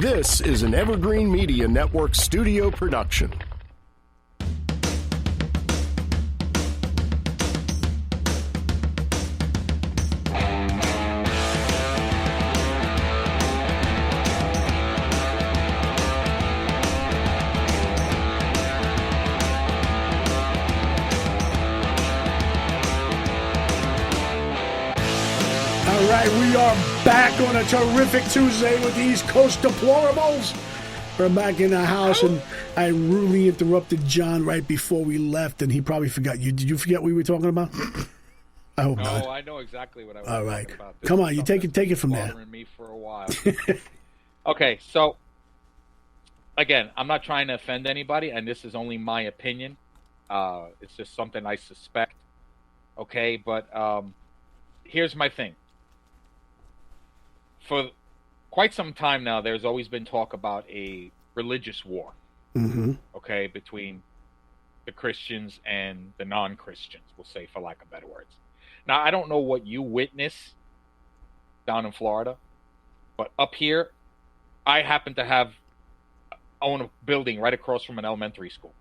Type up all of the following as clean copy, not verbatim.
This is an Evergreen Media Network studio production. All right, we are back on a terrific Tuesday with the East Coast Deplorables. We're back in the house, and I rudely interrupted John right before we left, and he probably forgot. Did you forget what we were talking about? I hope not. No, I know exactly what I was All right. talking about. Come on, you take it from there. Bothering me for a while. Okay, so again, I'm not trying to offend anybody, and this is only my opinion. It's just something I suspect. Okay, but here's my thing. For quite some time now, there's always been talk about a religious war, okay, between the Christians and the non-Christians, we'll say, for lack of better words. Now, I don't know what you witness down in Florida, but up here, I happen to own a building right across from an elementary school.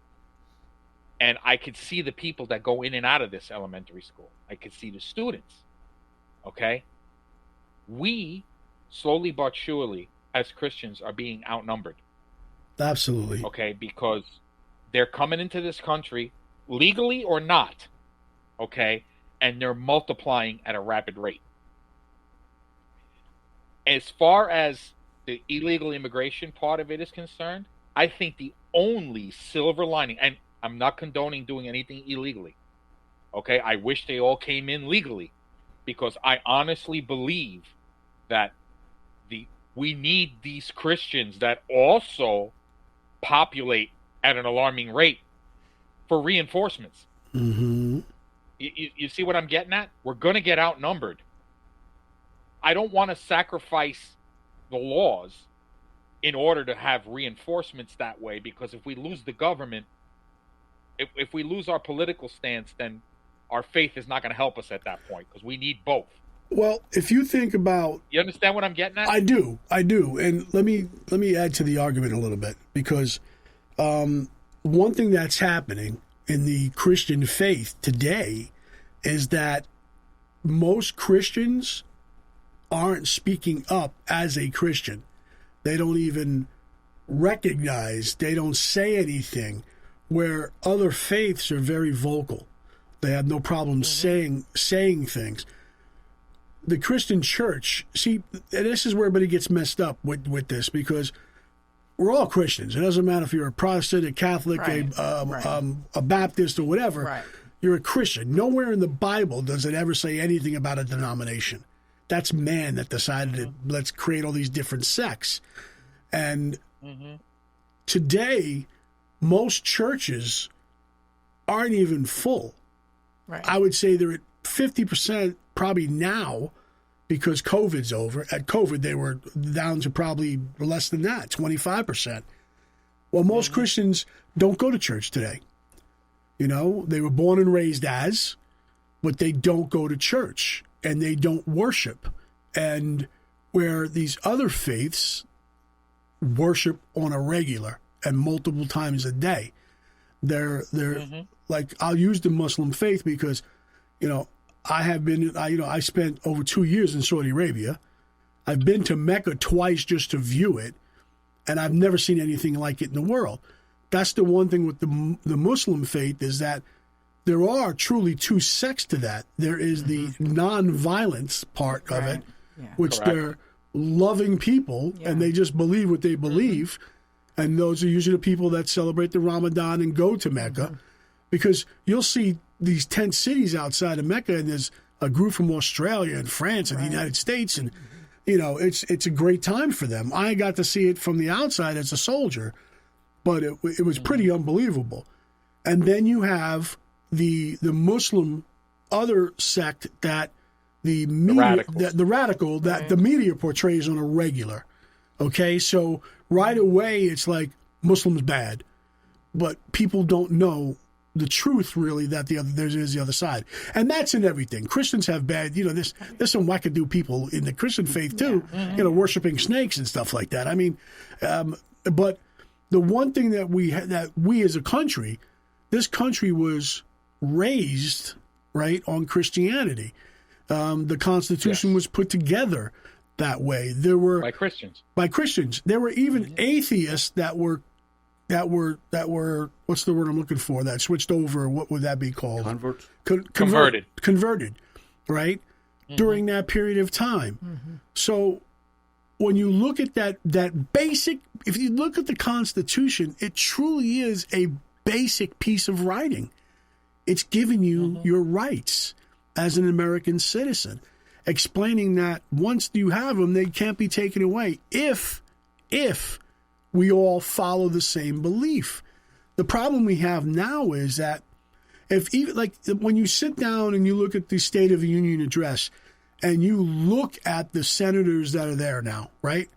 And I could see the people that go in and out of this elementary school. I could see the students, okay? We, slowly but surely, as Christians, are being outnumbered. Absolutely. Okay, because they're coming into this country, legally or not, okay, and they're multiplying at a rapid rate. As far as the illegal immigration part of it is concerned, I think the only silver lining, and I'm not condoning doing anything illegally, okay, I wish they all came in legally, because I honestly believe that we need these Christians that also populate at an alarming rate for reinforcements. You see what I'm getting at? We're going to get outnumbered. I don't want to sacrifice the laws in order to have reinforcements that way, because if we lose the government, if we lose our political stance, then our faith is not going to help us at that point, because we need both. Well, if you think about... You understand what I'm getting at? I do. And let me add to the argument a little bit, because one thing that's happening in the Christian faith today is that most Christians aren't speaking up as a Christian. They don't even recognize, they don't say anything, where other faiths are very vocal. They have no problem saying things. The Christian church, see, this is where everybody gets messed up with this, because we're all Christians. It doesn't matter if you're a Protestant, a Catholic, a Baptist, or whatever. Right. You're a Christian. Nowhere in the Bible does it ever say anything about a denomination. That's man that decided to let's create all these different sects. And today, most churches aren't even full. Right. I would say they're at 50% probably now, because COVID's over. At COVID, they were down to probably less than that, 25%. Well, most Christians don't go to church today. You know, they were born and raised as, but they don't go to church and they don't worship. And where these other faiths worship on a regular and multiple times a day, they're like, I'll use the Muslim faith because, you know, I spent over 2 years in Saudi Arabia. I've been to Mecca twice just to view it, and I've never seen anything like it in the world. That's the one thing with the Muslim faith, is that there are truly two sects to that. There is the non-violence part of it, which they're loving people, and they just believe what they believe. And those are usually the people that celebrate the Ramadan and go to Mecca, because you'll see these tent cities outside of Mecca, and there's a group from Australia and France and the United States, and you know, it's a great time for them. I got to see it from the outside as a soldier, but it was pretty unbelievable. And then you have the Muslim other sect that the radical that the media portrays on a regular. Okay, so right away it's like Muslims bad, but people don't know the truth really that there's the other side, and that's in everything. Christians have bad, there's some wackadoo people in the Christian faith too, worshiping snakes and stuff like that. I mean, but the one thing that we as a country, this country was raised right on Christianity. The Constitution was put together that way. There were by Christians. There were even atheists that were what's the word I'm looking for? That switched over. What would that be called? Converts. Converted, right? During that period of time. So when you look at that basic, if you look at the Constitution, it truly is a basic piece of writing. It's giving you your rights as an American citizen, explaining that once you have them, they can't be taken away if we all follow the same belief. The problem we have now is that when you sit down and you look at the State of the Union address and you look at the senators that are there now, right?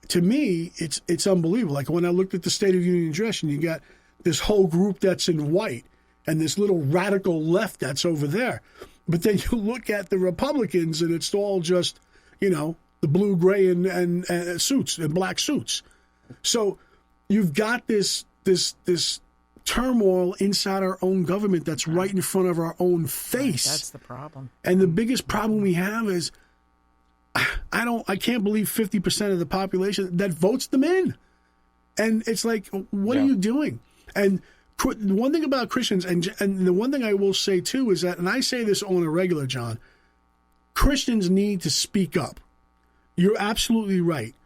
To me, it's unbelievable. Like when I looked at the State of the Union address and you got this whole group that's in white and this little radical left that's over there. But then you look at the Republicans and it's all just, the blue, gray, and suits and black suits. So you've got this turmoil inside our own government that's right in front of our own face. That's the problem. And the biggest problem we have is I can't believe 50% of the population that votes them in. And it's like, what are you doing? And the one thing about Christians, and the one thing I will say too is that, and I say this on a regular, John, Christians need to speak up. You're absolutely right.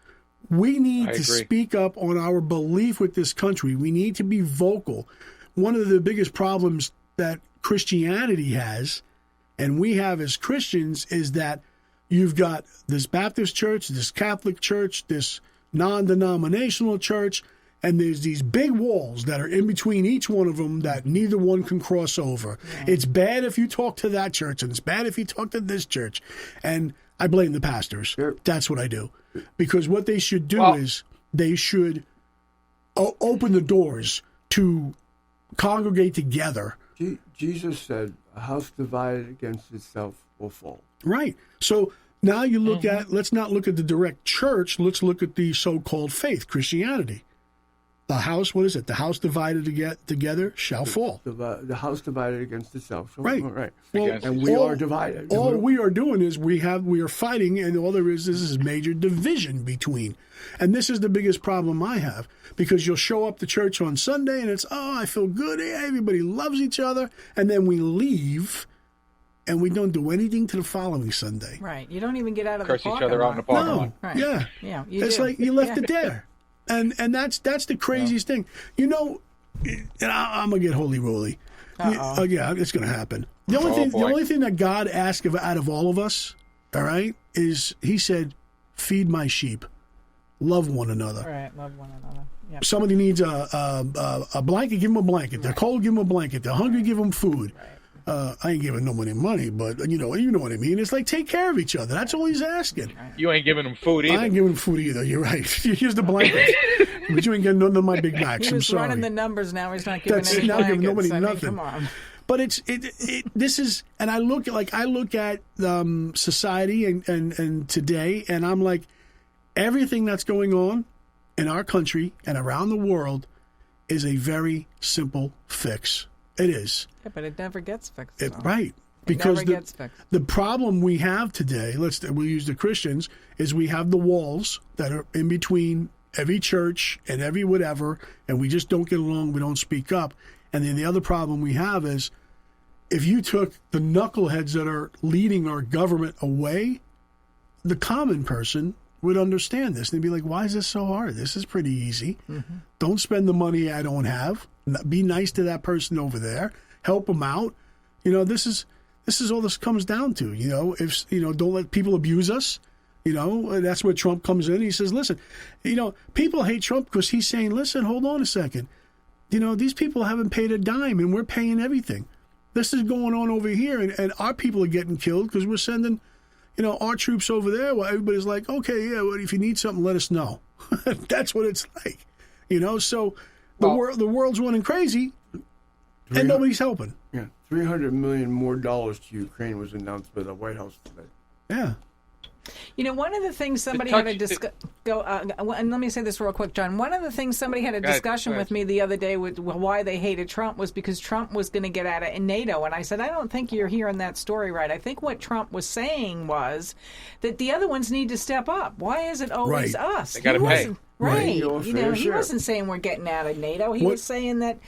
We need to speak up on our belief with this country. We need to be vocal. One of the biggest problems that Christianity has, and we have as Christians, is that you've got this Baptist church, this Catholic church, this non-denominational church, and there's these big walls that are in between each one of them that neither one can cross over. Yeah. It's bad if you talk to that church, and it's bad if you talk to this church. And I blame the pastors. Sure. That's what I do. Because what they should do is they should open the doors to congregate together. Jesus said, a house divided against itself will fall. Right. So now you look at, let's not look at the direct church, let's look at the so-called faith, Christianity. The house, what is it? The house divided together shall fall. The house divided against itself. Right. Right. Well, and we are divided. All we are doing is we are fighting, and all there is this major division between. And this is the biggest problem I have, because you'll show up to church on Sunday and it's, I feel good. Hey, everybody loves each other. And then we leave and we don't do anything to the following Sunday. Right. You don't even get out of Curse the parking each other lot. out in the parking lot. Right. Yeah. Yeah. It's like you left it there. And that's the craziest thing. And I'm going to get holy roly. Yeah, it's going to happen. The only thing that God asked out of all of us, all right, is he said, feed my sheep. Love one another. Right, love one another. Yep. Somebody needs a blanket, give them a blanket. They're cold, give them a blanket. They're hungry, give them food. Right. I ain't giving nobody money, but you know what I mean. It's like take care of each other. That's all he's asking. You ain't giving them food either. I ain't giving them food either. You're right. Here's the blanket, but you ain't getting none of my Big Macs. He was I'm sorry. running the numbers. Now he's not giving any now blankets. giving nobody nothing. Come on. But this is, and I look at society and today, and I'm like, everything that's going on in our country and around the world is a very simple fix. It is. Yeah, but it never gets fixed. Right. Because gets fixed. The problem we have today, we'll use the Christians, is we have the walls that are in between every church and every whatever, and we just don't get along, we don't speak up. And then the other problem we have is if you took the knuckleheads that are leading our government away, the common person would understand this. And they'd be like, why is this so hard? This is pretty easy. Mm-hmm. Don't spend the money I don't have. Be nice to that person over there. Help them out. This is all this comes down to. If don't let people abuse us. That's where Trump comes in. He says, listen, people hate Trump because he's saying, listen, hold on a second. These people haven't paid a dime and we're paying everything. This is going on over here and our people are getting killed because we're sending, our troops over there. Well, everybody's like, okay, yeah, well, if you need something, let us know. That's what it's like. So the world's running crazy. and nobody's helping. Yeah, $300 million more to Ukraine was announced by the White House today. Yeah. You know, one of the things somebody had a and let me say this real quick, John. One of the things somebody had a discussion with me the other day with why they hated Trump was because Trump was going to get out of NATO. And I said, I don't think you're hearing that story right. I think what Trump was saying was that the other ones need to step up. Why is it always us? They got to pay. Right. Your You know, fair he share. wasn't saying we're getting out of NATO. He was saying that,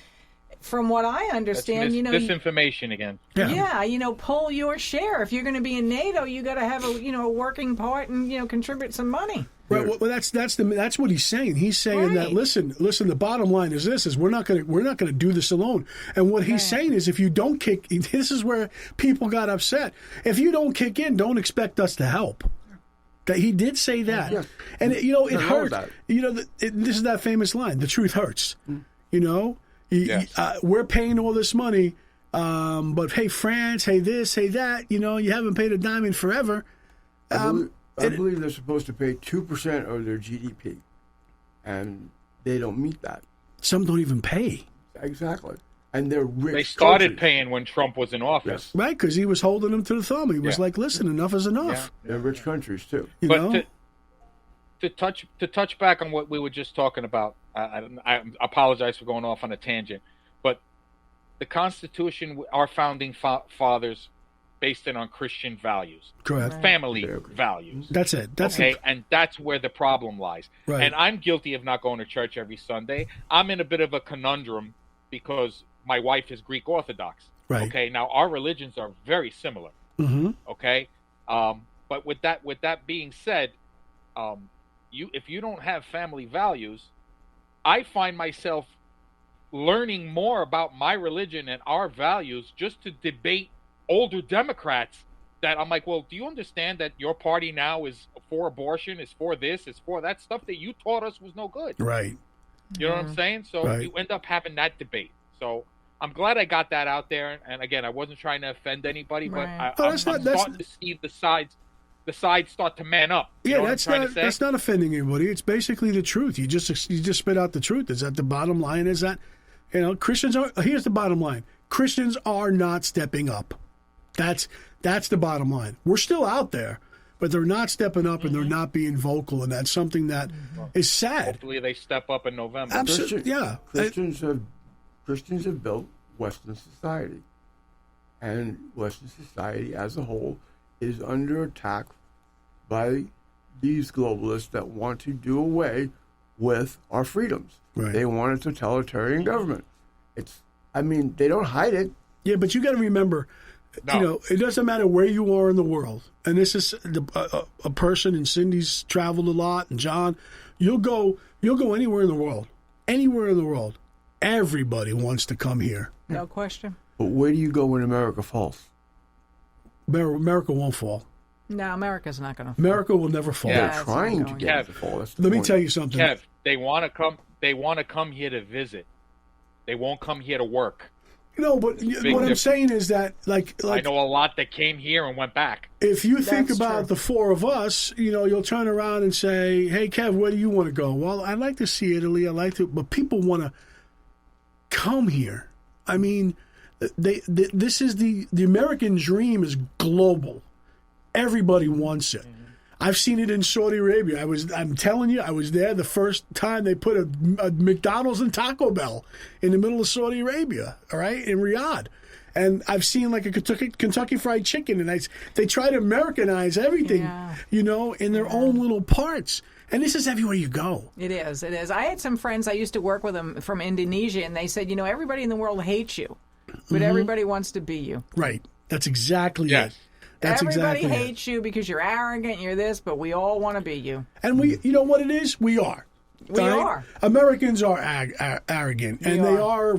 from what I understand, disinformation again. Yeah, pull your share. If you're going to be in NATO, you got to have a working part and contribute some money. Right. Well, that's what he's saying. He's saying that listen. The bottom line is this: is we're not going to do this alone. And what he's saying is, if you don't kick, this is where people got upset. If you don't kick in, don't expect us to help. That he did say that, and it hurt. This is that famous line: "The truth hurts." We're paying all this money, but hey, France, hey this, hey that. You haven't paid a dime in forever. I believe they're supposed to pay 2% of their GDP, and they don't meet that. Some don't even pay. Exactly. And they're rich. They started countries. paying when Trump was in office. Right, because he was holding them to the thumb. He was like, listen, enough is enough. They're rich countries, too. To touch back on what we were just talking about, I apologize for going off on a tangent, but the Constitution, our founding fathers based it on Christian values. Correct. Family values. That's it. And that's where the problem lies. Right. And I'm guilty of not going to church every Sunday. I'm in a bit of a conundrum because my wife is Greek Orthodox. Right. Okay. Now our religions are very similar. Mm-hmm. Okay. But with that being said, if you don't have family values, I find myself learning more about my religion and our values just to debate older Democrats that I'm like, well, do you understand that your party now is for abortion, is for this, is for that stuff that you taught us was no good? Right. You know what I'm saying? So Right. you end up having that debate. So I'm glad I got that out there. And again, I wasn't trying to offend anybody, but Right. I'm starting to see the sides start to man up. You know what I'm trying to say? That's not offending anybody. It's basically the truth. You just spit out the truth. Is that the bottom line? Is that Christians are? Here's the bottom line: Christians are not stepping up. That's the bottom line. We're still out there, but they're not stepping up and they're not being vocal, and that's something that is sad. Hopefully they step up in November. Absolutely, yeah. Christians have built Western society, and Western society as a whole is under attack by these globalists that want to do away with our freedoms. Right. They want a totalitarian government. They don't hide it. Yeah, but you got to remember, it doesn't matter where you are in the world. And this is a person, and Cindy's traveled a lot, and John, you'll go anywhere in the world. Anywhere in the world. Everybody wants to come here. No question. But where do you go when America falls? America won't fall. No, America's not going to. America will never fall. Yeah. They're trying to going. get it to fall. That's the Let me point. tell you something. Kev, they want to come here to visit. They won't come here to work. No, but what I'm saying is that, like I know a lot that came here and went back. if you think That's about true. the four of us, you'll turn around and say, "Hey, Kev, where do you want to go?" Well, I'd like to see Italy. But people want to come here. I mean, this is the American dream is global. Everybody wants it. I've seen it in Saudi Arabia. I'm telling you, I was there the first time they put a McDonald's and Taco Bell in the middle of Saudi Arabia, all right, in Riyadh. And I've seen like a Kentucky Fried Chicken, and they try to Americanize everything, in their own little parts. And this is everywhere you go. It is. I had some friends, I used to work with them from Indonesia, and they said, everybody in the world hates you, but everybody wants to be you. Right. That's exactly Yes. it. That's Everybody exactly hates you because you're arrogant, you're this, but we all want to be you. And you know what it is? We are. We are. Americans are arrogant, and they are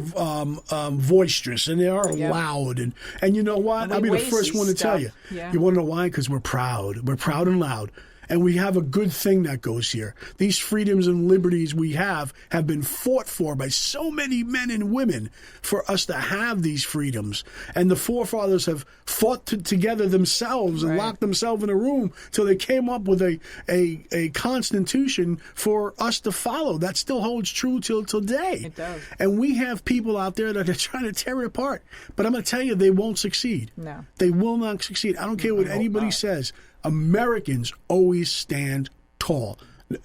boisterous, and they are Yep. loud. And you know what? And I'll we be the waste first one to tell you. stuff. Yeah. You want to know why? Because we're proud. We're proud and loud. And we have a good thing that goes here. These freedoms and liberties we have been fought for by so many men and women for us to have these freedoms. And the forefathers have fought together themselves and locked themselves in a room till they came up with a constitution for us to follow. That still holds true till today. It does. And we have people out there that are trying to tear it apart. But I'm going to tell you, they won't succeed. No. They will not succeed. I don't care what anybody says. Americans always stand tall.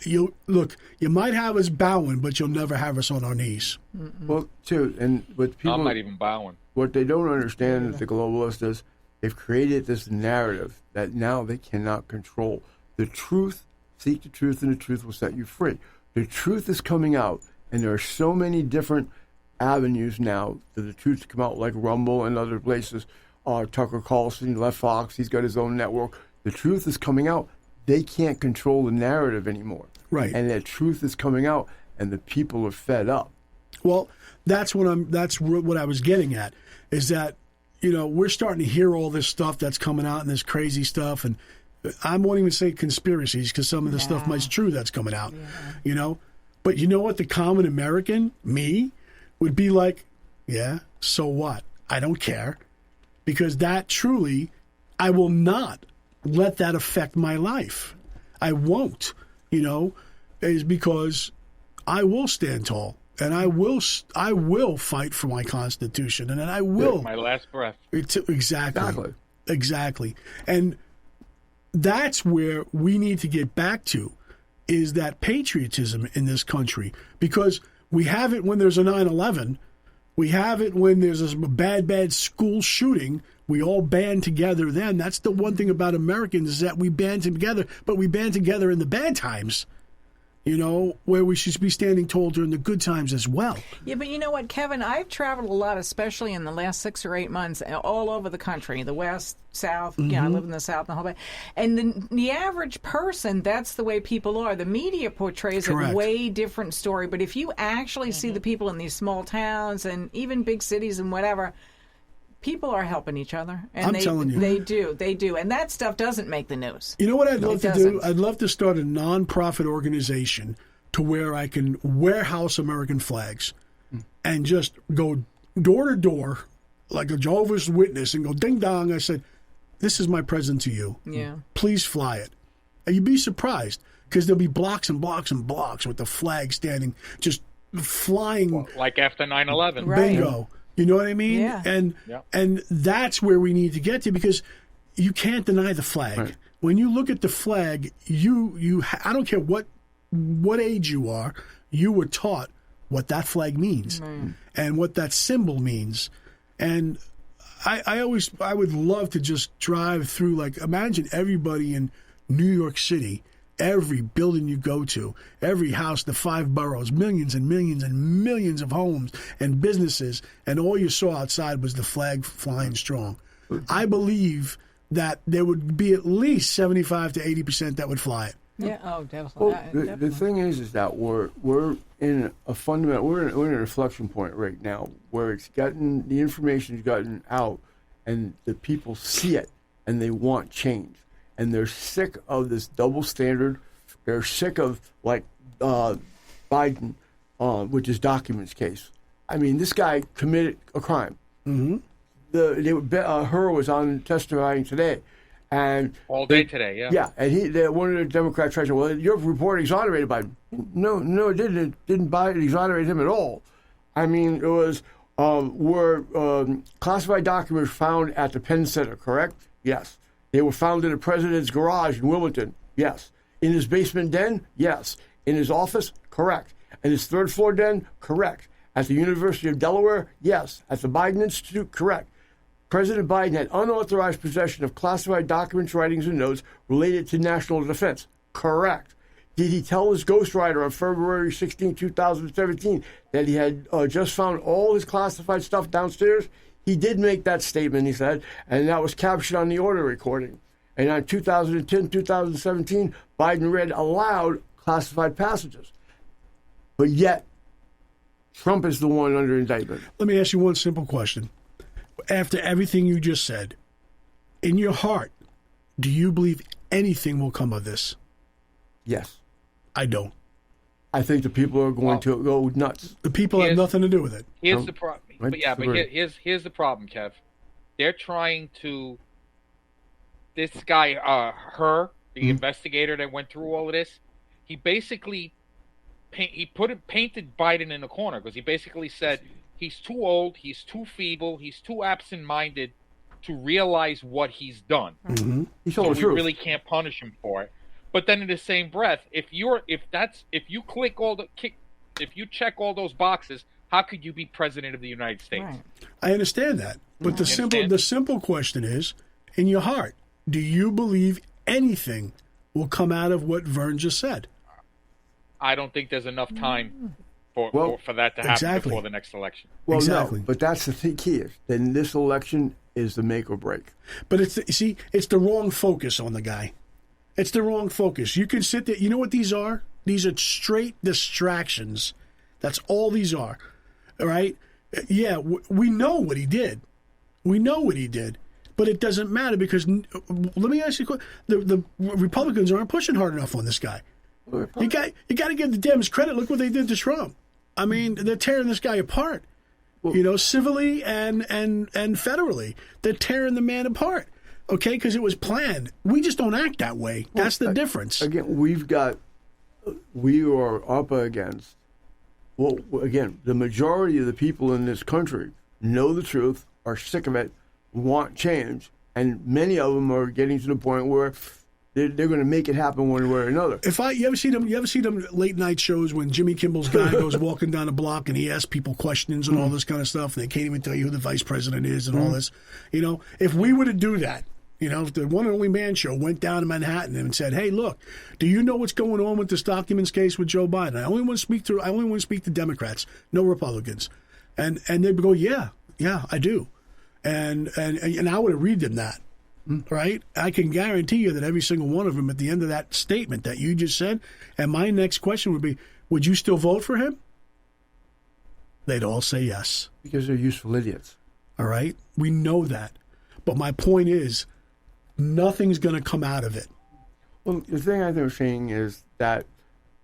You might have us bowing, but you'll never have us on our knees. Well, too, and what people I'm not even bowing. What they don't understand is the globalists is they've created this narrative that now they cannot control. The truth, seek the truth, and the truth will set you free. The truth is coming out, and there are so many different avenues now for the truth to come out, like Rumble and other places. Tucker Carlson left Fox. He's got his own network. The truth is coming out. They can't control the narrative anymore. Right. And that truth is coming out, and the people are fed up. Well, that's what I was getting at, is that, we're starting to hear all this stuff that's coming out and this crazy stuff. And I won't even say conspiracies because some of the stuff might be true that's coming out, But you know what? The common American, me, would be like, yeah, so what? I don't care. Because that truly, I will not let that affect my life. I won't, is because I will stand tall and I will fight for my Constitution and I will. My last breath. Exactly. And that's where we need to get back to, is that patriotism in this country. Because we have it when there's a 9/11. We have it when there's a bad school shooting. We all band together then. That's the one thing about Americans, is that we band together, but we band together in the bad times, where we should be standing tall during the good times as well. Yeah, but you know what, Kevin? I've traveled a lot, especially in the last 6 or 8 months, all over the country, the West, South. I live in the South and the whole bit. And the average person, that's the way people are. The media portrays a way different story. But if you actually see the people in these small towns and even big cities and whatever, people are helping each other. And I'm telling you. They do. And that stuff doesn't make the news. You know what I'd love to do? I'd love to start a non-profit organization to where I can warehouse American flags and just go door to door like a Jehovah's Witness and go ding dong. I said, this is my present to you. Yeah. Please fly it. And you'd be surprised because there'll be blocks and blocks and blocks with the flag standing, just flying. Like after 9/11. Bingo. Right. You know what I mean? Yeah. And that's where we need to get to, because you can't deny the flag. Right. When you look at the flag, I don't care what age you are, you were taught what that flag means and what that symbol means. And I would love to just drive through, like, imagine everybody in New York City, every building you go to, every house, the 5 boroughs, millions and millions and millions of homes and businesses, and all you saw outside was the flag flying strong. I believe that there would be at least 75 to 80% that would fly it. Yeah, definitely. Well, the thing is that we're in a fundamental, we're in an inflection point right now where the information's gotten out, and the people see it and they want change. And they're sick of this double standard. They're sick of, like, Biden, which is documents case. I mean, this guy committed a crime. Mm-hmm. Her was on testifying today, and all day today. Yeah. Yeah, and one of the Democrats tried to say, "Well, your report exonerated Biden." No, it didn't. It didn't exonerate him at all. I mean, it was were classified documents found at the Penn Center, correct? Yes. They were found in the president's garage in Wilmington. Yes. In his basement den? Yes. In his office? Correct. In his 3rd floor den? Correct. At the University of Delaware? Yes. At the Biden Institute? Correct. President Biden had unauthorized possession of classified documents, writings, and notes related to national defense. Correct. Did he tell his ghostwriter on February 16, 2017, that he had just found all his classified stuff downstairs? He did make that statement, he said, and that was captured on the audio recording. And on 2010, 2017, Biden read aloud classified passages. But yet, Trump is the one under indictment. Let me ask you one simple question. After everything you just said, in your heart, do you believe anything will come of this? Yes. I don't. I think the people are going to go nuts. The people have nothing to do with it. Here's the problem. right, But yeah, but agree. here's the problem, Kev. They're trying to. This guy, the investigator that went through all of this, he basically painted Biden in a corner because he basically said he's too old, he's too feeble, he's too absent-minded to realize what he's done. Mm-hmm. He So told the we truth. really can't punish him for it. But then in the same breath, if you check all those boxes, how could you be president of the United States? Right. I understand that, but the understand? simple question is, in your heart, do you believe anything will come out of what Vern just said? I don't think there's enough time for that to happen Exactly. before the next election. Well, Exactly. no, but that's the key is. Then this election is the make or break. But it's the wrong focus on the guy. It's the wrong focus. You can sit there. You know what these are? These are straight distractions. That's all these are. All right? Yeah, we know what he did. We know what he did. But it doesn't matter because, let me ask you a question. The Republicans aren't pushing hard enough on this guy. You got to give the Dems credit. Look what they did to Trump. I mean, they're tearing this guy apart. Civilly and federally. They're tearing the man apart. Okay, because it was planned. We just don't act that way. That's the difference. Again, we are up against, the majority of the people in this country know the truth, are sick of it, want change, and many of them are getting to the point where they're going to make it happen one way or another. You ever see them late night shows when Jimmy Kimmel's guy goes walking down the block and he asks people questions and all this kind of stuff, and they can't even tell you who the vice president is and all this. If we were to do that, if the One and Only Man show went down to Manhattan and said, "Hey, look, do you know what's going on with this documents case with Joe Biden? I only want to speak to Democrats, no Republicans," and they'd go, "Yeah, I do," and I would have read them that. Right? I can guarantee you that every single one of them at the end of that statement that you just said, and my next question would be, would you still vote for him? They'd all say yes. Because they're useful idiots. All right? We know that. But my point is, nothing's going to come out of it. Well, the thing I was saying is that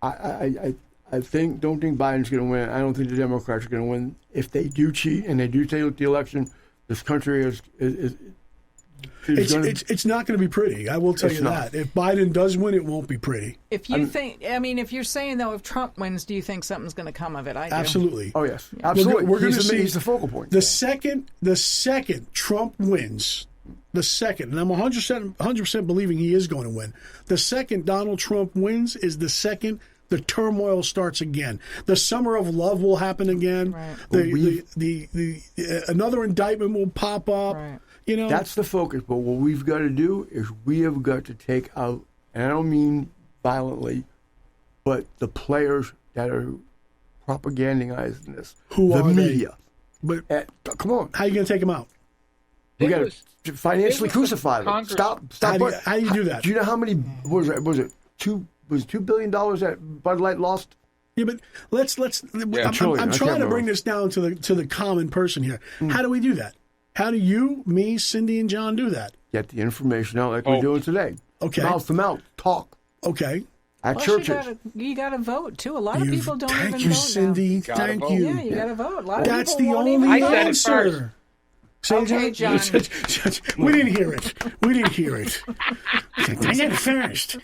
I don't think Biden's going to win. I don't think the Democrats are going to win. If they do cheat and they do take the election, this country is it's not going to be pretty. I will tell you that. If Biden does win, it won't be pretty. If you're saying though, if Trump wins, do you think something's going to come of it? I do. Absolutely. Oh yes, absolutely. We're going to see he's the focal point. The second Trump wins, and I'm 100% believing he is going to win. The second Donald Trump wins is the second the turmoil starts again. The summer of love will happen again. Right. Another indictment will pop up. Right. That's the focus. But what we've got to do is we have got to take out, and I don't mean violently, but the players that are propagandizing this. Who the are media. They? But come on. How are you going to take them out? We got to financially crucify them. Congress. Stop. How do you do that? Do you know how many? Was it $2 billion that Bud Light lost? Yeah, but let's. I'm trying to bring this down to the common person here. How do we do that? How do you, me, Cindy, and John do that? Get the information out like we're doing today. Okay. Mouth to mouth. Talk. Okay. At Plus churches. You got to vote too. A lot of people don't even vote. Thank you, Cindy. Gotta Thank vote. you. Yeah, you got to vote. A lot of That's people the won't only even I said it answer. Say, Okay, John. We didn't hear it. I said it first.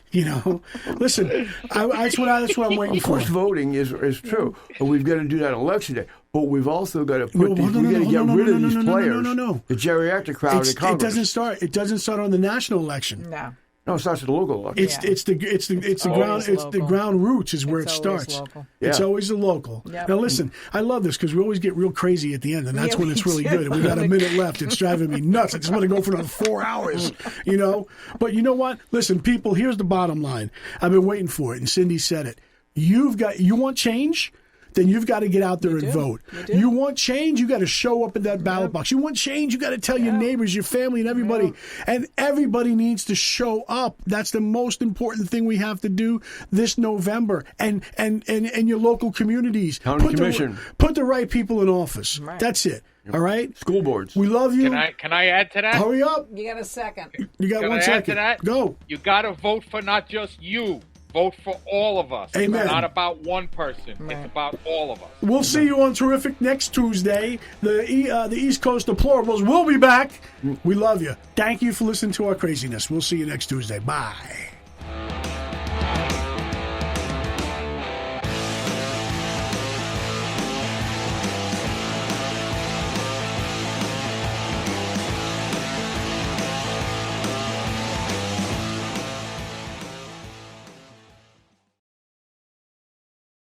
Listen. That's what I'm waiting Of for. course, voting is true, but we've got to do that on election day. But we've also got to get rid of these players. No. The geriatric crowd in Congress. It doesn't start on the national election. No. It starts at the local election. It's the ground roots is where It's it always starts. local. It's Yeah. always the local. Yep. Now listen, I love this because we always get real crazy at the end, and that's Yeah, when it's we really do. good. And we got a minute left. It's driving me nuts. I just want to go for another 4 hours, But you know what? Listen, people. Here's the bottom line. I've been waiting for it, and Cindy said it. You want change? Then you've got to get out there and vote. You want change? You got to show up in that ballot box. You want change? You got to tell your neighbors, your family, and everybody. And everybody needs to show up. That's the most important thing we have to do this November. And your local communities. County commission. Put the right people in office. Right. That's it. All right? School boards. We love you. Can I add to that? Hurry up. You got a second. You got Can 1 I add second. to that? Go. You got to vote for not just you. Vote for all of us. Amen. It's not about one person. Right. It's about all of us. We'll see you on Terrific next Tuesday. The East Coast Deplorables will be back. We love you. Thank you for listening to our craziness. We'll see you next Tuesday. Bye.